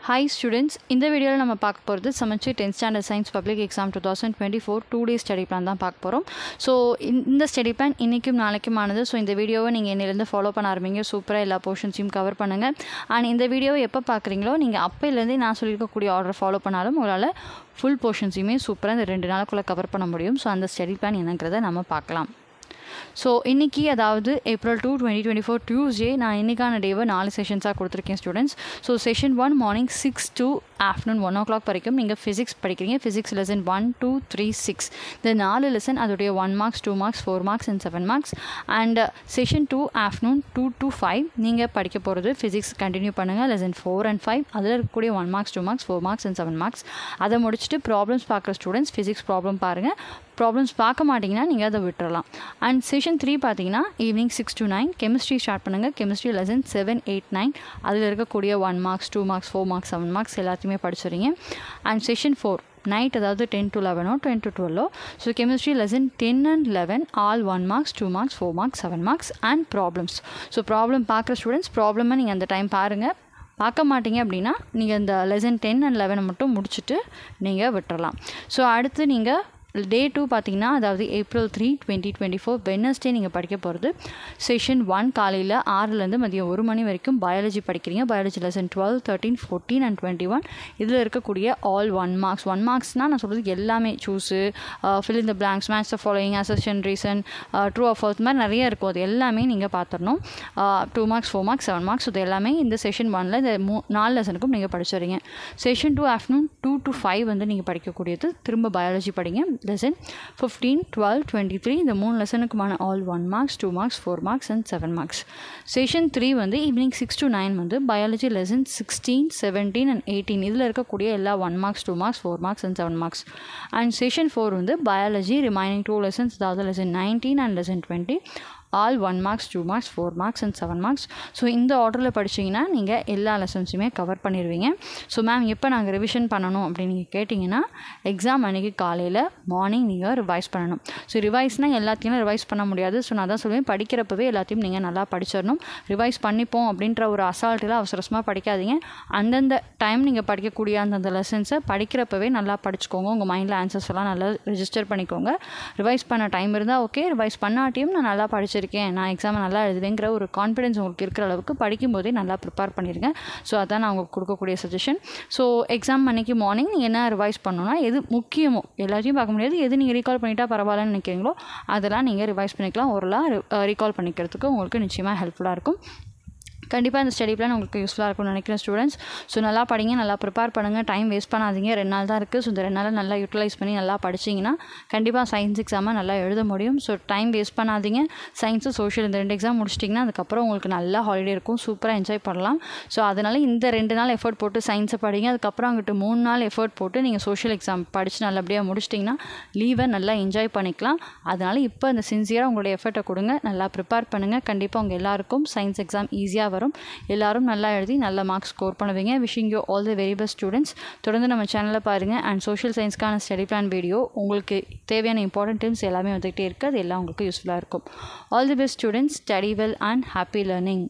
Hi students, இந்த வீடியோவில் நம்ம பார்க்க போகிறது சமச்சீர் 10th standard science public exam 2024 2 days study plan தான் பார்க்க போகிறோம். ஸோ இந்த ஸ்டடி பிளான் இன்றைக்கும் நாளைக்குமானது. ஸோ இந்த வீடியோவை நீங்கள் என்னிலேருந்து ஃபாலோ பண்ண ஆரம்பிங்க. சூப்பராக எல்லா போர்ஷன்ஸையும் கவர் பண்ணுங்கள். அண்ட் இந்த வீடியோவை எப்போ பார்க்குறீங்களோ நீங்கள் அப்போலேருந்தே நான் சொல்லியிருக்கக்கூடிய ஆர்டர் ஃபாலோ பண்ணாலும் உங்களால் ஃபுல் போர்ஷன்ஸையுமே சூப்பராக இந்த 2 நாளுக்குள்ளே கவர் பண்ண முடியும். ஸோ அந்த ஸ்டடி பிளான் என்னங்கிறத நம்ம பார்க்கலாம். ஸோ இன்றைக்கி அதாவது April 2, 2024 டியூஸ்டே நான் இன்றைக்கான டேவை 4 செஷன்ஸாக கொடுத்துருக்கேன் students. So session 1 morning 6 to afternoon 1 o'clock வரைக்கும் நீங்கள் ஃபிசிக்ஸ் படிக்கிறீங்க. ஃபிசிக்ஸ் லெசன் 1, 2, 3, 6 இந்த 4 லெசன் அதோடைய 1 marks 2 marks 4 marks and 7 marks. And session 2 afternoon 2 to 5 நீங்கள் படிக்க போகிறது ஃபிசிக்ஸ் கண்டினியூ பண்ணுங்கள். லெசன் 4 and 5 அதில் இருக்கக்கூடிய 1 marks 2 marks 4 marks and 7 marks. அதை முடிச்சுட்டு ப்ராப்ளம்ஸ் பார்க்குற ஸ்டூடெண்ட்ஸ் ஃபிசிக்ஸ் ப்ராப்ளம் பாருங்கள். ப்ராப்ளம்ஸ் பார்க்க மாட்டிங்கன்னா நீங்கள் அதை விட்டுறலாம். அண்ட் செஷன் 3 பார்த்தீங்கன்னா ஈவினிங் 6 to 9 கெமிஸ்ட்ரி ஸ்டார்ட் பண்ணுங்கள். கெமிஸ்ட்ரி லெசன் 7, 8, 9 அதில் இருக்கக்கூடிய 1 marks 2 marks 4 marks 7 marks எல்லாத்தையுமே படிச்சுறீங்க. அண்ட் செஷன் 4 நைட் அதாவது 10 to 11 10 to 12. So chemistry lesson 10 and 11 all 1 marks 2 marks 4 marks 7 marks and problems. So problem பார்க்குற ஸ்டூடெண்ட்ஸ் ப்ராப்ளமை நீங்கள் அந்த time பாருங்கள். பார்க்க மாட்டீங்க அப்படின்னா நீங்கள் இந்த லெசன் 10 and 11 மட்டும் முடிச்சுட்டு நீங்கள் விட்டுறலாம். ஸோ அடுத்து நீங்கள் டே 2 பார்த்தீங்கன்னா அதாவது April 3, 2024 வெட்னஸ்டே நீங்கள் படிக்க போகிறது செஷன் 1 காலையில் 6லேருந்து மதியம் 1 மணி வரைக்கும் பயாலஜி படிக்கிறீங்க. பயாலஜி லெசன் 12, 13, 14 and 21 இதில் இருக்கக்கூடிய ஆல் 1 marks. 1 marksனால் நான் சொல்கிறது எல்லாமே choose, fill in the blanks, match the following, assertion, reason, true or false மாதிரி நிறைய இருக்கும். அது எல்லாமே நீங்கள் பார்த்துடணும். 2 marks 4 marks 7 marks இது எல்லாமே இந்த செஷன் 1ல் இந்த 4 லெசனுக்கும் நீங்கள் படிச்சுறீங்க. செஷன் 2 ஆஃப்டர்நூன் 2 to 5 வந்து நீங்கள் படிக்கக்கூடியது திரும்ப பயாலஜி படிங்க. லெசன் 15, 12, 23 இந்த 3 லெசனுக்குமான all 1 marks 2 marks 4 marks and 7 marks. Session 3 வந்து ஈவினிங் 6 to 9 வந்து பயாலஜி லெசன் 16, 17 and 18 இதில் இருக்கக்கூடிய எல்லா 1 marks 2 marks 4 marks and 7 marks. And session 4 வந்து பயாலஜி ரிமைனிங் 2 lessons அதாவது lesson 19 and lesson 20 all 1 marks 2 marks 4 marks and 7 marks. So இந்த ஆர்டரில் படிச்சிங்கன்னா நீங்கள் எல்லா லெசன்ஸுமே கவர் பண்ணிடுவீங்க. ஸோ மேம் எப்போ நாங்கள் ரிவிஷன் பண்ணணும் அப்படின்னு நீங்கள் கேட்டிங்கன்னா எக்ஸாம் அன்றைக்கி காலையில் மார்னிங் நீங்கள் ரிவைஸ் பண்ணணும். ஸோ ரிவைஸ்னால் எல்லாத்தையும் ரிவைஸ் பண்ண முடியாது. ஸோ நான் தான் சொல்லுவேன் படிக்கிறப்பவே எல்லாத்தையும் நீங்கள் நல்லா படிச்சிடணும். ரிவைஸ் பண்ணிப்போம் அப்படின்ற ஒரு அசால்ட்டில் அவசரமாக படிக்காதீங்க. அந்தந்த டைம் நீங்கள் படிக்கக்கூடிய அந்தந்த லெசன்ஸை படிக்கிறப்பவே நல்லா படிச்சுக்கோங்க. உங்கள் மைண்டில் ஆன்சர்ஸ் எல்லாம் நல்லா ரிஜிஸ்டர் பண்ணிக்கோங்க. ரிவைஸ் பண்ண டைம் இருந்தால் ஓகே, ரிவைஸ் பண்ணாட்டியும் நான் நல்லா படிச்சிருக்கேன், நான் எக்ஸாமை நல்லா எழுதுவேங்கிற ஒரு கான்ஃபிடென்ஸ் உங்களுக்கு இருக்கிற அளவுக்கு படிக்கும்போதே நல்லா ப்ரிப்பேர் பண்ணிடுங்க. ஸோ அதான் நான் உங்களுக்கு கொடுக்கக்கூடிய சஜஷன். ஸோ எக்ஸாம் அன்றைக்கி மார்னிங் நீங்கள் என்ன ரிவைஸ் பண்ணணும்னா எது முக்கியமோ எல்லாத்தையும் பார்க்க முடியாது, எது நீங்கள் ரீகால் பண்ணிட்டா பரவாயில்லன்னு நினைக்கிறீங்களோ அதெல்லாம் நீங்கள் ரிவைஸ் பண்ணிக்கலாம். ஓரலாக ரீகால் பண்ணிக்கிறதுக்கு உங்களுக்கு நிச்சயமாக ஹெல்ப்ஃபுல்லாக இருக்கும். கண்டிப்பாக இந்த ஸ்டடி பிளான் உங்களுக்கு யூஸ்ஃபுல்லாக இருக்கும்னு நினைக்கிறேன் ஸ்டூடெண்ட்ஸ். ஸோ நல்லா படிங்க, நல்லா ப்ரிப்பேர் பண்ணுங்கள், டைம் வேஸ்ட் பண்ணாதீங்க. 2 நாள் தான் இருக்குது. ஸோ இந்த 2 நாள் நல்லா யூட்டிலைஸ் பண்ணி நல்லா படிச்சிங்கன்னா கண்டிப்பாக சயின்ஸ் எக்ஸாமை நல்லா எழுத முடியும். ஸோ டைம் வேஸ்ட் பண்ணாதீங்க. சயின்ஸு சோஷியல் இந்த 2 எக்ஸாம் முடிச்சிட்டிங்கன்னா அதுக்கப்புறம் உங்களுக்கு நல்லா ஹாலிடே இருக்கும், சூப்பராக என்ஜாய் பண்ணலாம். ஸோ அதனால் இந்த 2 நாள் எஃபர்ட் போட்டு சயின்ஸை படிங்க. அதுக்கப்புறம் அங்கிட்டு 3 நாள் எஃபர்ட் போட்டு நீங்கள் சோஷியல் எக்ஸாம் படித்து நல்லபடியாக முடிச்சிட்டிங்கன்னா லீவை நல்லா என்ஜாய் பண்ணிக்கலாம். அதனால் இப்போ இந்த சின்சியராக உங்களுடைய எஃபர்ட்டை கொடுங்க, நல்லா ப்ரிப்பேர் பண்ணுங்கள். கண்டிப்பாக உங்கள் எல்லாருக்கும் சயின்ஸ் எக்ஸாம் ஈஸியாக வரும். எல்லாரும் நல்லா எழுதி நல்ல மார்க்ஸ் ஸ்கோர் பண்ணுவீங்க. Wishing you all the very best students. தொடர்ந்து நம்ம சேனலில் பாருங்கள். அண்ட் சோஷியல் சயின்ஸ்க்கான ஸ்டடி பிளான் வீடியோ உங்களுக்கு தேவையான இம்பார்ட்டன்ட் டிப்ஸ் எல்லாமே வந்துகிட்டே இருக்குது. அது எல்லாம் உங்களுக்கு யூஸ்ஃபுல்லாக இருக்கும். All the best students. Study well and happy learning.